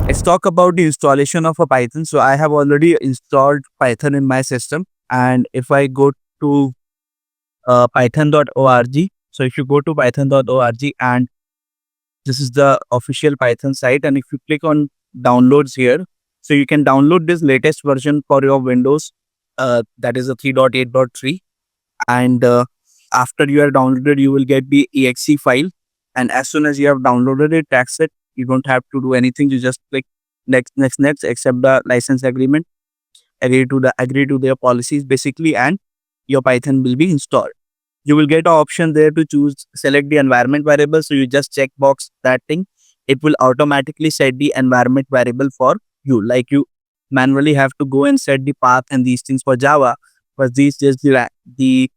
Let's talk about the installation of a Python. So I have already installed Python in my system. And if I go to python.org, so if you go to python.org, and this is the official Python site, and if you click on downloads here, so you can download this latest version for your Windows, that is a 3.8.3. And after you are downloaded, you will get the exe file. And as soon as you have downloaded it, that's it. You don't have to do anything. You just click next, next, next, accept the license agreement, agree to their policies basically, and your Python will be installed. You will get an option there to select the environment variable. So you just check box that thing. It will automatically set the environment variable for you. Like you manually have to go and set the path and these things for Java, but these just the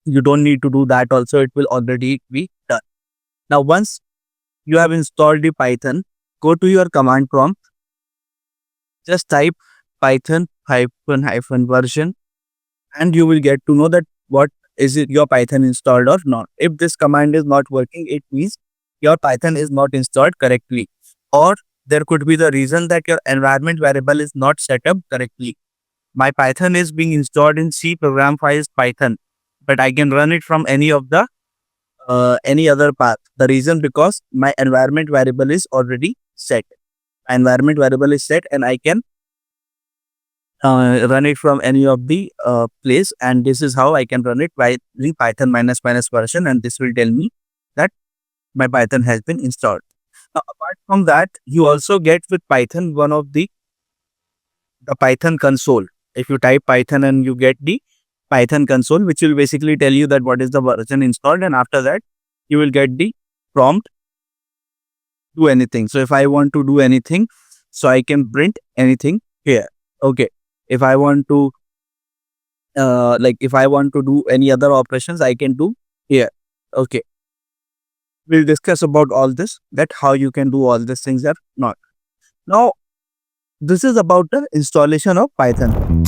you don't need to do that. Also, it will already be done. Now, once you have installed the Python, go to your command prompt. Just type Python hyphen version, and you will get to know that what is it your Python installed or not. If this command is not working, it means your Python is not installed correctly, or there could be the reason that your environment variable is not set up correctly. My Python is being installed in C program files Python, but I can run it from any of the any other path. The reason because my environment variable is already set. Environment variable is set, and I can run it from any of the place. And this is how I can run it by the Python minus minus version, and this will tell me that my Python has been installed. Now, apart from that, you also get with Python one of the Python console. If you type Python and you get the Python console, which will basically tell you that what is the version installed, and after that you will get the prompt, do anything. So if I want to do anything, so I can print anything here. Okay. If I want to if I want to do any other operations, I can do here. Okay. We'll discuss about all this, that how you can do all these things or not. Now, this is about the installation of Python.